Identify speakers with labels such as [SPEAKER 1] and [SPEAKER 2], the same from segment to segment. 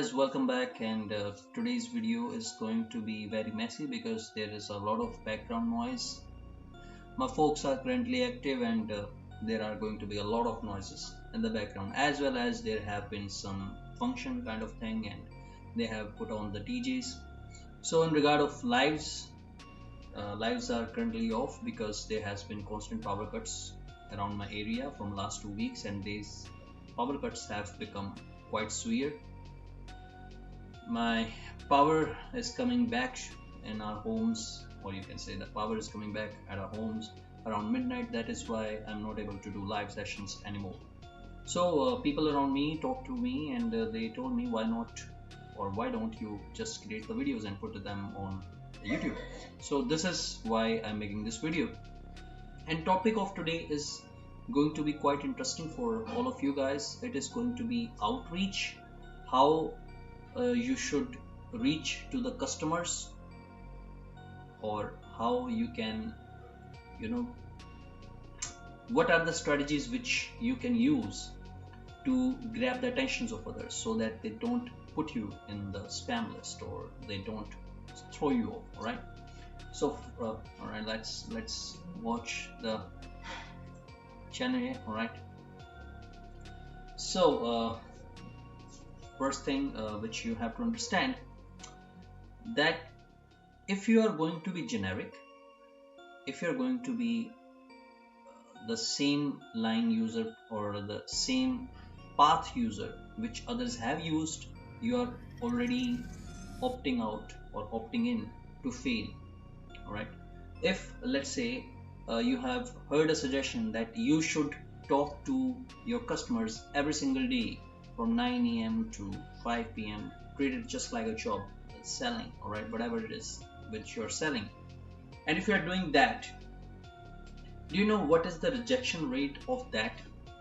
[SPEAKER 1] guys, welcome back, and today's video is going to be very messy because there is a lot of background noise. My folks are currently active, and there are going to be a lot of noises in the background, as well as there have been some function kind of thing, and they have put on the DJs. So in regard of lives are currently off because there has been constant power cuts around my area from last 2 weeks, and these power cuts have become quite severe. My power is coming back in our homes, or you can say the power is coming back at our homes around midnight. That is why I'm not able to do live sessions anymore. So people around me talked to me, and they told me, why not, or why don't you just create the videos and put them on YouTube? So this is why I'm making this video. And topic of today is going to be quite interesting for all of you guys. It is going to be outreach, how you should reach to the customers, or how you can, what are the strategies which you can use to grab the attentions of others so that they don't put you in the spam list or they don't throw you off. All right, so all right, let's watch the channel here. All right, so first thing which you have to understand, that if you are going to be generic, if you're going to be the same line user or the same path user which others have used, you are already opting out or opting in to fail. All right, if let's say you have heard a suggestion that you should talk to your customers every single day from 9 a.m. to 5 p.m. treat it just like a job, selling, all right, whatever it is which you're selling. And if you're doing that, do you know what is the rejection rate of that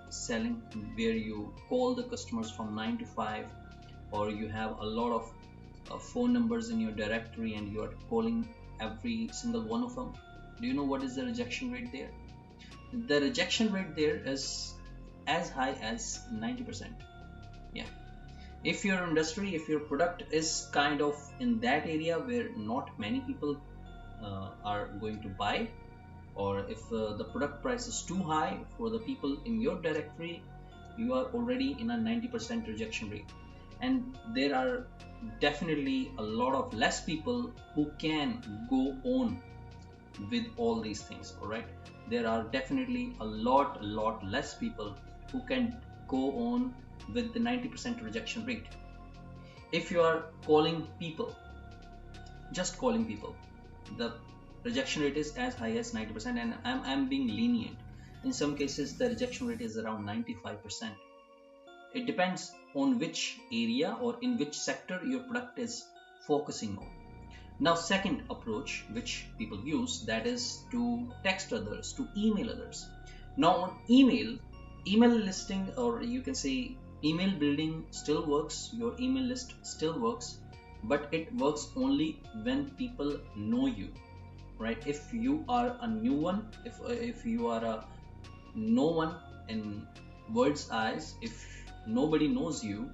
[SPEAKER 1] selling, where you call the customers from 9 to 5, or you have a lot of phone numbers in your directory and you are calling every single one of them? Do you know what is the rejection rate there? The rejection rate there is as high as 90%. Yeah, if your industry, if your product is kind of in that area where not many people are going to buy, or if the product price is too high for the people in your directory, you are already in a 90% rejection rate. And there are definitely a lot of less people who can go on with all these things. All right, there are definitely a lot less people who can go on with the 90% rejection rate. If you are calling people, just calling people, the rejection rate is as high as 90%, and I'm being lenient. In some cases the rejection rate is around 95%. It depends on which area or in which sector your product is focusing on. Now, second approach which people use, that is to text others, to email others. Now on email listing, or you can say email building, still works, your email list still works, but it works only when people know you, right? If you are a new one, if you are a no one in world's eyes, if nobody knows you,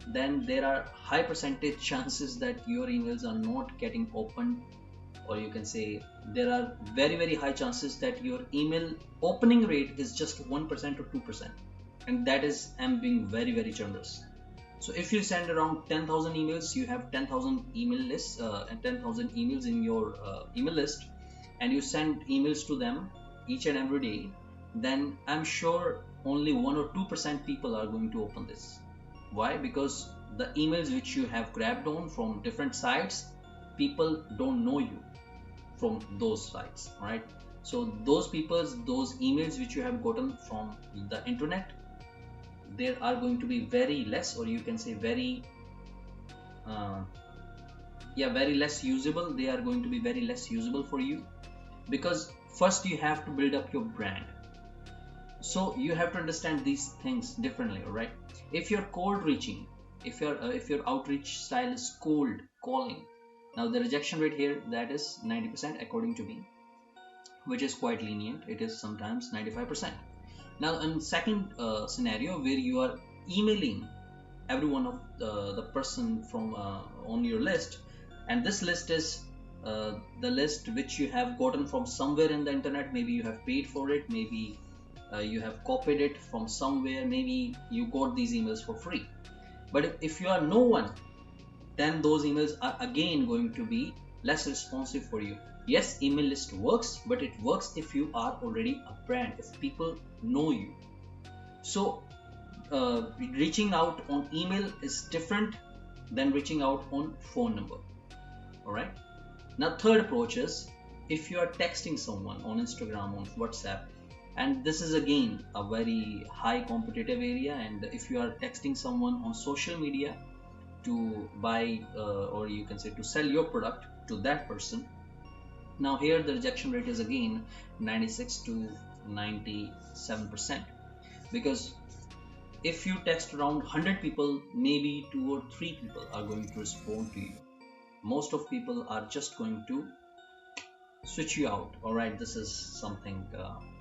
[SPEAKER 1] then there are high percentage chances that your emails are not getting opened, or you can say there are very high chances that your email opening rate is just 1% or 2%, and that is, I'm being very generous. So if you send around 10,000 emails, you have 10,000 email lists and 10,000 emails in your email list, and you send emails to them each and every day, then I'm sure only 1 or 2% people are going to open this. Why? Because the emails which you have grabbed on from different sites, people don't know you from those sites, right? So those emails which you have gotten from the internet, there are going to be very less, or you can say very less usable. They are going to be very less usable for you, because first you have to build up your brand. So you have to understand these things differently. All right, if you're cold reaching, if your outreach style is cold calling, now the rejection rate here, that is 90% according to me, which is quite lenient. It is sometimes 95%. Now in second scenario, where you are emailing every one of the person from on your list, and this list is the list which you have gotten from somewhere in the internet. Maybe you have paid for it, maybe you have copied it from somewhere, maybe you got these emails for free. But if you are no one, then those emails are again going to be less responsive for you. Yes, email list works, but it works if you are already a brand, if people know you. So reaching out on email is different than reaching out on phone number. All right. Now, third approach is if you are texting someone on Instagram, on WhatsApp, and this is again a very high competitive area. And if you are texting someone on social media to buy or you can say to sell your product to that person, now here the rejection rate is again 96 to 97%, because if you text around 100 people, maybe 2 or 3 people are going to respond to you. Most of people are just going to switch you out. All right, this is something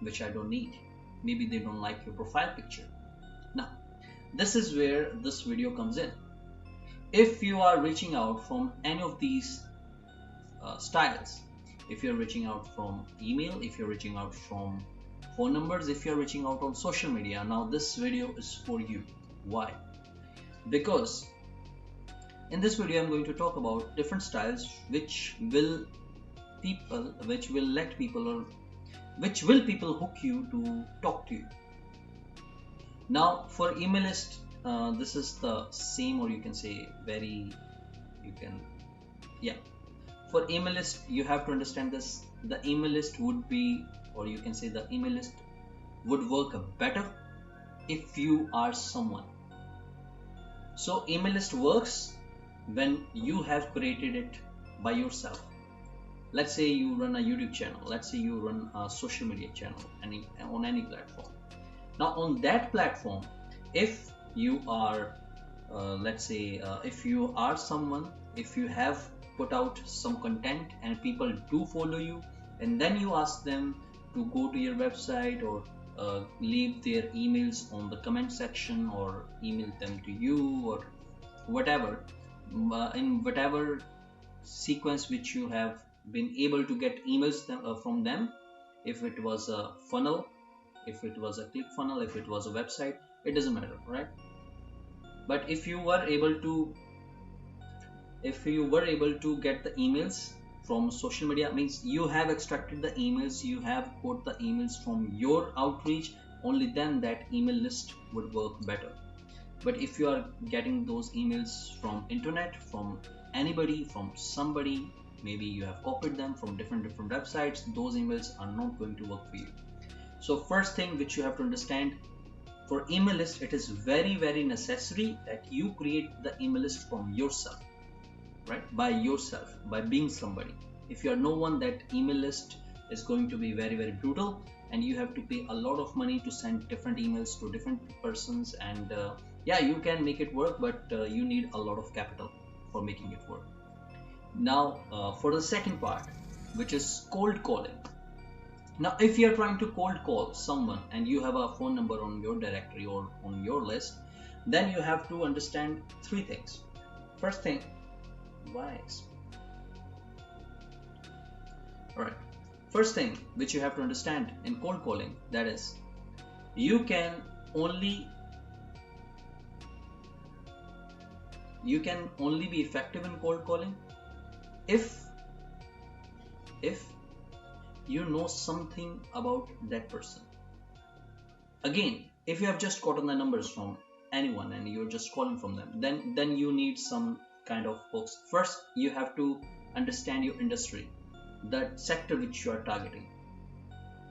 [SPEAKER 1] which I don't need. Maybe they don't like your profile picture. Now, this is where this video comes in. If you are reaching out from any of these styles, if you're reaching out from email, if you're reaching out from phone numbers, if you're reaching out on social media, now this video is for you. Why? Because in this video I'm going to talk about different styles which will let people, or which will people hook you to talk to you. Now for email list, this is the same, or you can say for email list you have to understand this. The email list would be, or you can say the email list would work better if you are someone. So email list works when you have created it by yourself. Let's say you run a YouTube channel, let's say you run a social media channel on any platform. Now on that platform, if you are if you are someone, if you have put out some content and people do follow you, and then you ask them to go to your website or leave their emails on the comment section or email them to you or whatever, in whatever sequence which you have been able to get emails from them, if it was a funnel, if it was a click funnel, if it was a website, it doesn't matter, right? But if you were able to get the emails from social media, means you have extracted the emails, you have got the emails from your outreach, only then that email list would work better. But if you are getting those emails from internet, from anybody, from somebody, maybe you have copied them from different websites, those emails are not going to work for you. So first thing which you have to understand, for email list, it is very necessary that you create the email list from yourself, right? By yourself, by being somebody. If you are no one, that email list is going to be very brutal, and you have to pay a lot of money to send different emails to different persons. And yeah, you can make it work, but you need a lot of capital for making it work. Now for the second part, which is cold calling. Now if you are trying to cold call someone and you have a phone number on your directory or on your list, then you have to understand three things. First thing, alright, first thing which you have to understand in cold calling, that is, you can only be effective in cold calling if you know something about that person. Again, if you have just gotten the numbers from anyone and you're just calling from them, then you need some kind of hooks. First, you have to understand your industry, the sector which you are targeting.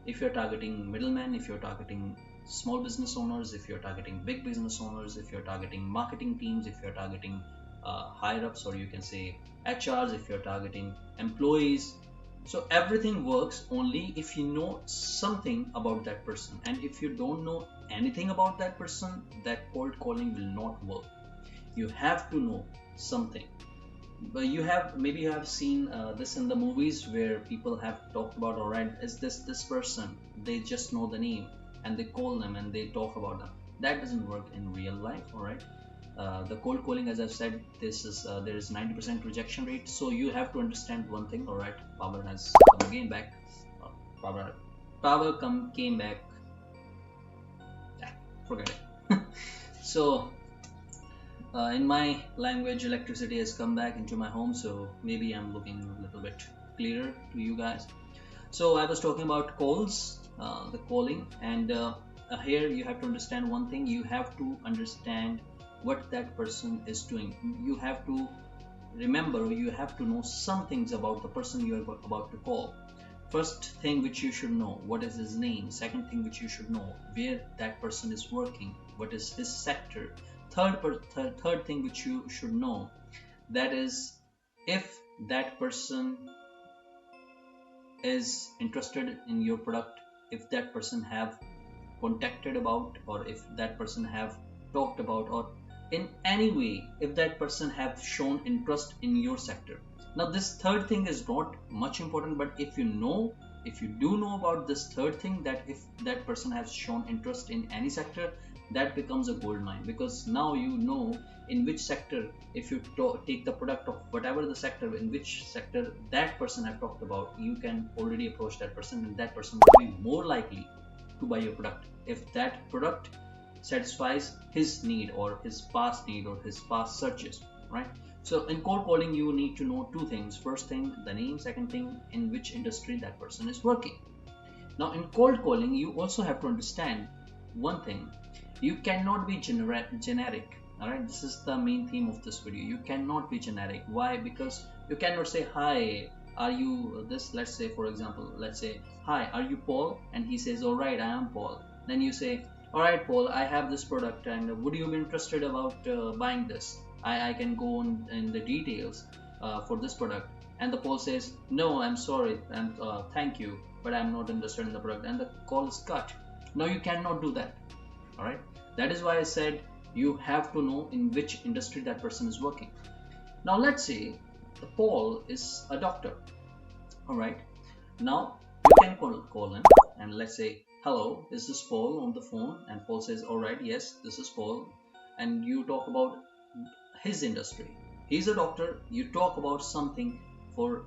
[SPEAKER 1] If you're targeting middlemen, if you're targeting small business owners, if you're targeting big business owners, if you're targeting marketing teams, if you're targeting higher ups, or you can say HRs, if you're targeting employees. So everything works only if you know something about that person. And if you don't know anything about that person, that cold calling will not work. You have to know something. But maybe you have seen this in the movies where people have talked about, all right, is this person? They just know the name and they call them and they talk about them. That doesn't work in real life, all right? The cold calling, as I've said, this is there is 90% rejection rate. So you have to understand one thing. All right, power has come again back. Uh, power came back. Yeah, forget it. So in my language, electricity has come back into my home. So maybe I'm looking a little bit clearer to you guys. So I was talking about calls, the calling, and here you have to understand one thing. You have to understand what that person is doing. You have to remember, you have to know some things about the person you are about to call. First thing which you should know, what is his name. Second thing which you should know, where that person is working, what is his sector. Third thing which you should know, that is if that person is interested in your product, if that person have contacted about, or if that person have talked about, or in any way if that person have shown interest in your sector. Now this third thing is not much important, but if you do know about this third thing, that if that person has shown interest in any sector, that becomes a gold mine, because now you know in which sector, if you take the product of whatever the sector, in which sector that person have talked about, you can already approach that person, and that person will be more likely to buy your product if that product satisfies his need or his past need or his past searches, right? So in cold calling, you need to know two things. First thing, the name. Second thing, in which industry that person is working. Now in cold calling, you also have to understand one thing. You cannot be generic. All right, this is the main theme of this video. You cannot be generic. Why? Because you cannot say, hi, are you this? Let's say, for example, let's say, hi, are you Paul? And he says, all right, I am Paul. Then you say, all right, Paul, I have this product, and would you be interested about buying this? I can go on in the details for this product. And the Paul says, no, I'm sorry, and thank you, but I'm not interested in the product, and the call is cut. Now you cannot do that. All right, that is why I said you have to know in which industry that person is working. Now let's say the Paul is a doctor. All right, now you can call him, and let's say, hello, is this Paul on the phone? And Paul says, all right, yes, this is Paul. And you talk about his industry. He's a doctor. You talk about something for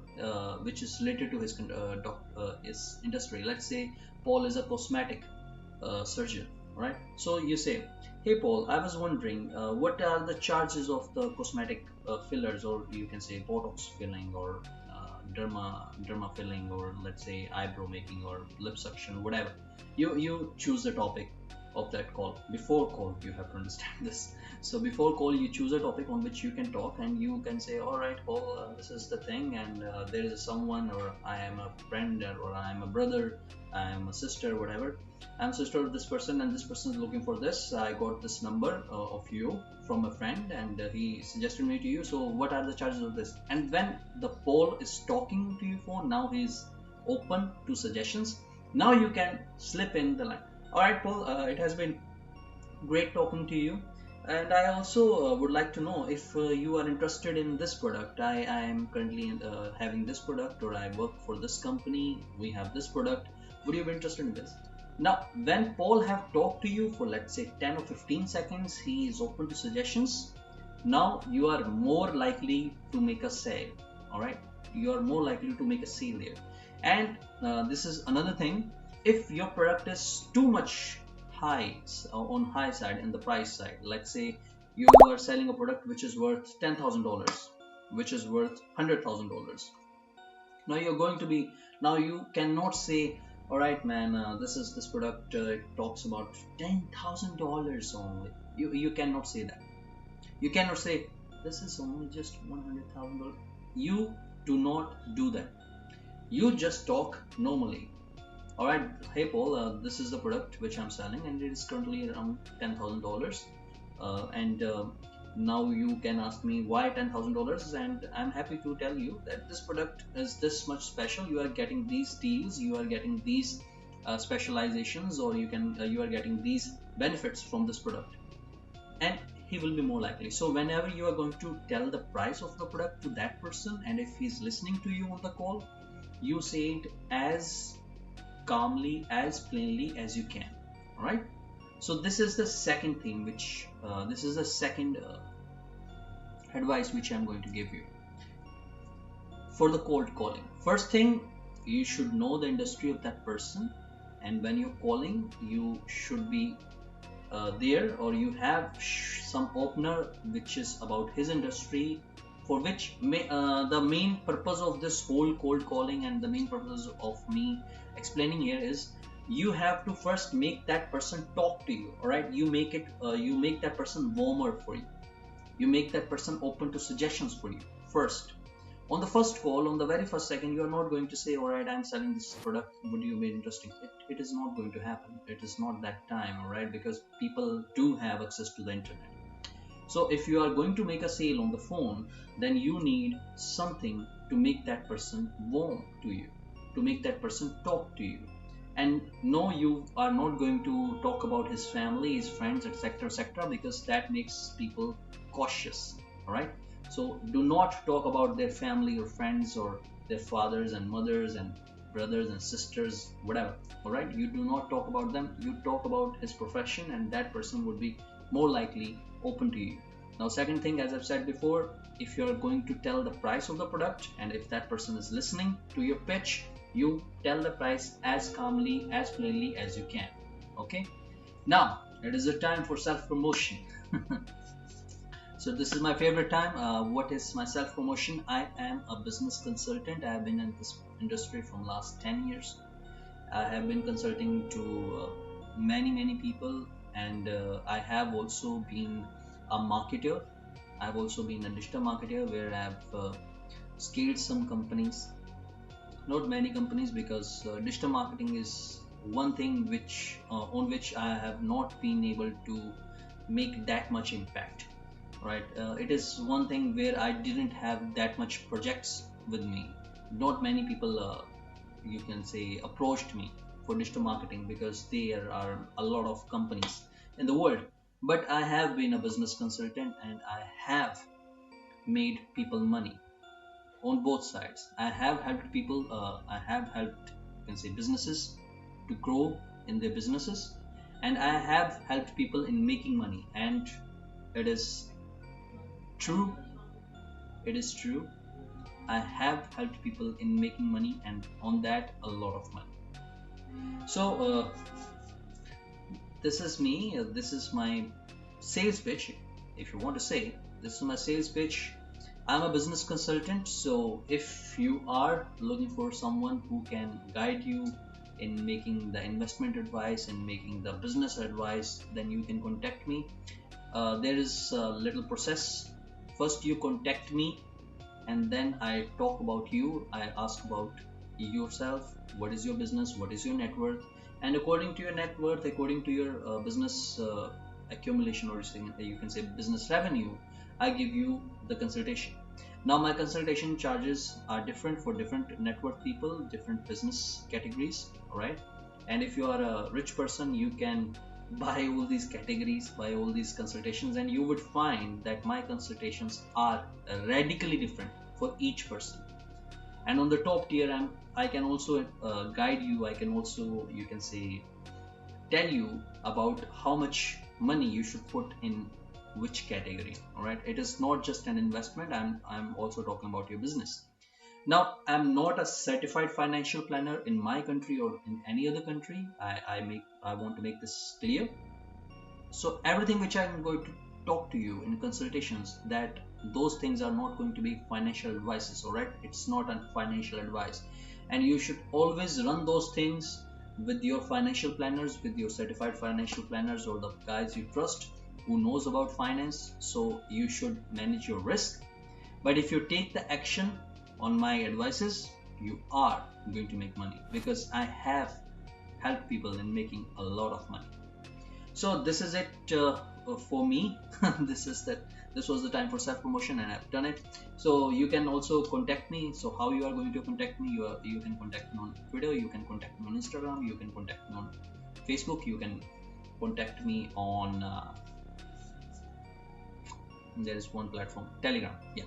[SPEAKER 1] which is related to his industry. Let's say Paul is a cosmetic surgeon, right? So you say, hey Paul, I was wondering what are the charges of the cosmetic fillers, or you can say Botox filling, or derma filling, or let's say eyebrow making, or lip suction, whatever. You choose the topic of that call. Before call, you have to understand this. So before call, you choose a topic on which you can talk, and you can say, all right, Paul, this is the thing, and there is someone, or I am a friend, or I am a brother, I am a sister, whatever. I'm sister of this person, and this person is looking for this. I got this number of you from a friend, and he suggested me to you. So what are the charges of this? And when the Paul is talking to you phone, now he is open to suggestions. Now you can slip in the line. All right, Paul, it has been great talking to you, and I also would like to know if you are interested in this product. I am currently having this product, or I work for this company. We have this product. Would you be interested in this? Now, when Paul have talked to you for, let's say, 10 or 15 seconds, he is open to suggestions. Now you are more likely to make a sale. All right, you are more likely to make a sale there. And this is another thing. If your product is too much on high side in the price side, let's say you are selling a product which is worth $10,000, which is worth $100,000. Now you cannot say, all right, man, this product, it talks about $10,000 only. You cannot say that. You cannot say this is only just $100,000. You do not do that. You just talk normally. All right, hey Paul, this is the product which I'm selling, and it is currently around $10,000. And now you can ask me why $10,000, and I'm happy to tell you that this product is this much special. You are getting these deals, you are getting these specializations, or you are getting these benefits from this product, and he will be more likely. So whenever you are going to tell the price of the product to that person, and if he's listening to you on the call, you say it as calmly, as plainly as you can. All right. So this is the second thing which this is the second advice which I'm going to give you for the cold calling. First thing, you should know the industry of that person, and when you're calling, you should be there, or you have some opener which is about his industry, for which the main purpose of this whole cold calling and the main purpose of me explaining here is you have to first make that person talk to you. All right, you make that person warmer for you, you make that person open to suggestions for you. First, on the first call, on the very first second, you are not going to say, all right, I'm selling this product, would you be interested? It is not going to happen. It is not that time, all right, because people do have access to the internet. So if you are going to make a sale on the phone, then you need something to make that person warm to you, to make that person talk to you. And no, you are not going to talk about his family, his friends, etc., etc., because that makes people cautious. All right. So do not talk about their family or friends or their fathers and mothers and brothers and sisters, whatever. All right. You do not talk about them. You talk about his profession, and that person would be more likely open to you. Now, second thing, as I've said before, if you're going to tell the price of the product, and if that person is listening to your pitch, you tell the price as calmly, as plainly as you can. Okay. Now it is the time for self-promotion. So this is my favorite time. What is my self-promotion? I am a business consultant. I have been in this industry from last 10 years. I have been consulting to many people, and I have also been a marketer. I have also been a digital marketer where I have scaled some companies, not many companies, because digital marketing is one thing which on which I have not been able to make that much impact. Right, it is one thing where I didn't have that much projects with me. Not many people, you can say, approached me for digital marketing because there are a lot of companies in the world. But I have been a business consultant, and I have made people money on both sides. I have helped people, I have helped, you can say, businesses to grow in their businesses, and I have helped people in making money. And it is true, it is true. I have helped people in making money, and on that, a lot of money. So, this is me. This is my sales pitch. If you want to say, this is my sales pitch. I'm a business consultant. So, if you are looking for someone who can guide you in making the investment advice and making the business advice, then you can contact me. There is a little process. First, you contact me, and then I talk about you. I ask about yourself. What is your business? What is your net worth? And according to your net worth, according to your business accumulation, or you can say business revenue, I give you the consultation. Now, my consultation charges are different for different net worth people, different business categories. All right. And if you are a rich person, you can buy all these categories, buy all these consultations, and you would find that my consultations are radically different for each person. And on the top tier, I can also guide you. I can also, you can say, tell you about how much money you should put in which category. All right, it is not just an investment. I'm also talking about your business. Now, I'm not a certified financial planner in my country or in any other country. I want to make this clear. So everything which I'm going to talk to you in consultations, that those things are not going to be financial advices. All right, it's not a financial advice, and you should always run those things with your financial planners, with your certified financial planners, or the guys you trust who knows about finance. So you should manage your risk. But if you take the action on my advices, you are going to make money, because I have helped people in making a lot of money. So this is it for me. This was the time for self-promotion, and I've done it. So you can also contact me. So how you are going to contact me? You can contact me on Twitter, you can contact me on Instagram, you can contact me on Facebook, you can contact me on there is one platform, Telegram. Yeah,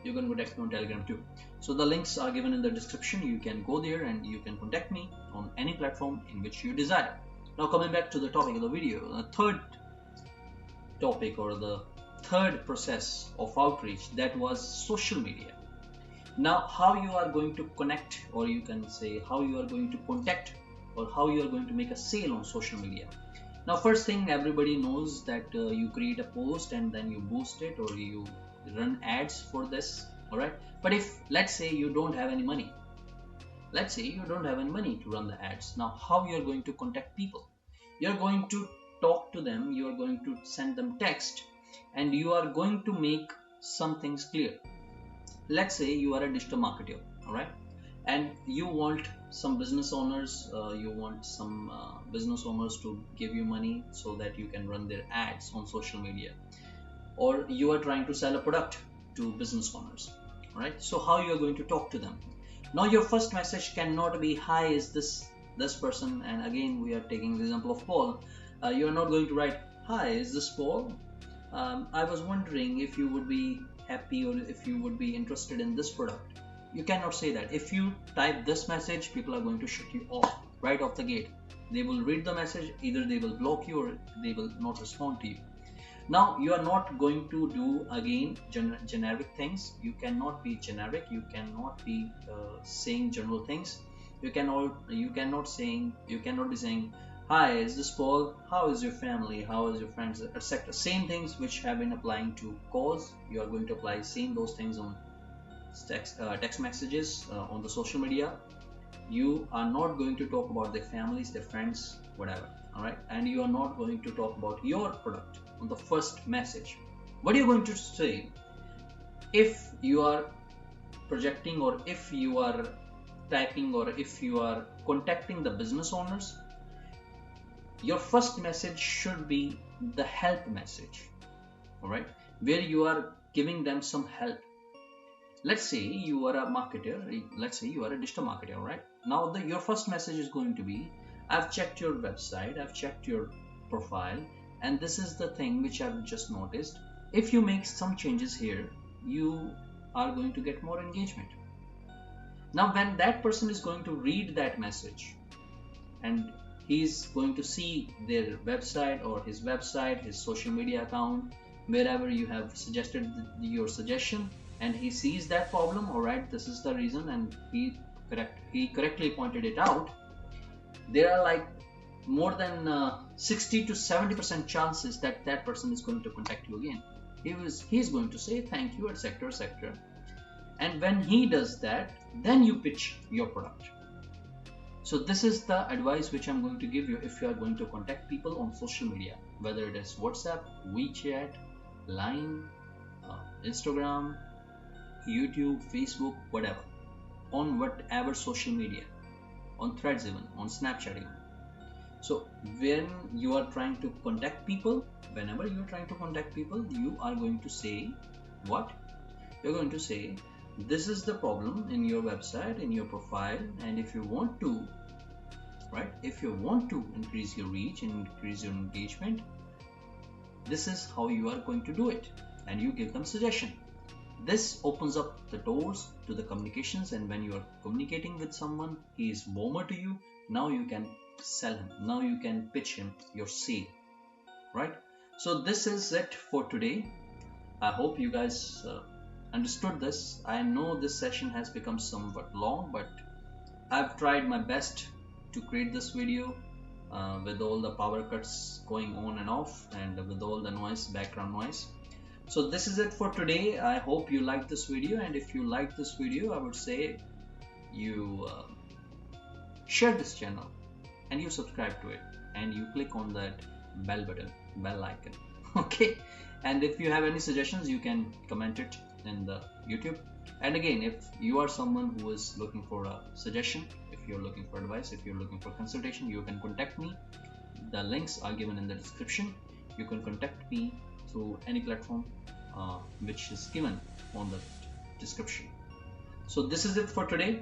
[SPEAKER 1] you can contact me on Telegram too. So the links are given in the description. You can go there and you can contact me on any platform in which you desire. Now coming back to the topic of the video, the third topic or the third process of outreach, that was social media. Now how you are going to connect, or you can say how you are going to contact, or how you are going to make a sale on social media. Now first thing, everybody knows that you create a post and then you boost it, or you run ads for this, alright? But if let's say you don't have any money, let's say you don't have any money to run the ads, now how you are going to contact people? You are going to talk to them, you are going to send them text, and you are going to make some things clear. Let's say you are a digital marketer, alright, and you want some business owners, business owners to give you money so that you can run their ads on social media, or you are trying to sell a product to business owners, alright? So how you are going to talk to them? Now your first message cannot be, hi, is this person, and again we are taking the example of Paul. You are not going to write, hi, is this Paul? I was wondering if you would be happy or if you would be interested in this product. You cannot say that. If you type this message, people are going to shut you off right off the gate. They will read the message, either they will block you or they will not respond to you. Now you are not going to do again generic things. You cannot be generic, you cannot be saying general things. You cannot be saying, hi, is this Paul? How is your family? How is your friends? Etc. Same things which have been applying to calls, you are going to apply those things on text messages on the social media. You are not going to talk about their families, their friends, whatever, alright? And you are not going to talk about your product on the first message. What are you going to say? If you are projecting, or if you are typing, or if you are contacting the business owners, your first message should be the help message, alright, where you are giving them some help. Let's say you are a marketer, let's say you are a digital marketer, alright? Now your first message is going to be, I've checked your website, I've checked your profile, and this is the thing which I've just noticed. If you make some changes here, you are going to get more engagement. Now when that person is going to read that message, and he's going to see their website or his website, his social media account, wherever you have suggested your suggestion, and he sees that problem, alright, this is the reason, and he correctly pointed it out, there are like more than 60 to 70% chances that that person is going to contact you again. He's going to say thank you, etc, etc. And when he does that, then you pitch your product. So this is the advice which I'm going to give you if you are going to contact people on social media, whether it is WhatsApp, WeChat, Line, Instagram, YouTube, Facebook, whatever, on whatever social media, on Threads even, on Snapchat even. So when you are trying to contact people, whenever you are trying to contact people, you are going to say what? You're going to say, this is the problem in your website, in your profile, and if you want to, right, if you want to increase your reach and increase your engagement, this is how you are going to do it, and you give them suggestion. This opens up the doors to the communications, and when you are communicating with someone, he is warmer to you. Now you can sell him, now you can pitch him your sale, right? So this is it for today. I hope you guys understood this. I know this session has become somewhat long, but I've tried my best to create this video with all the power cuts going on and off, and with all the noise, background noise. So this is it for today. I hope you liked this video, and if you liked this video, I would say you share this channel and you subscribe to it, and you click on that bell button, bell icon. Okay, and if you have any suggestions, you can comment it in the YouTube. And again, if you are someone who is looking for a suggestion, if you're looking for advice, if you're looking for consultation, you can contact me. The links are given in the description. You can contact me through any platform which is given on the description. So this is it for today.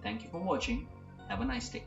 [SPEAKER 1] Thank you for watching. Have a nice day.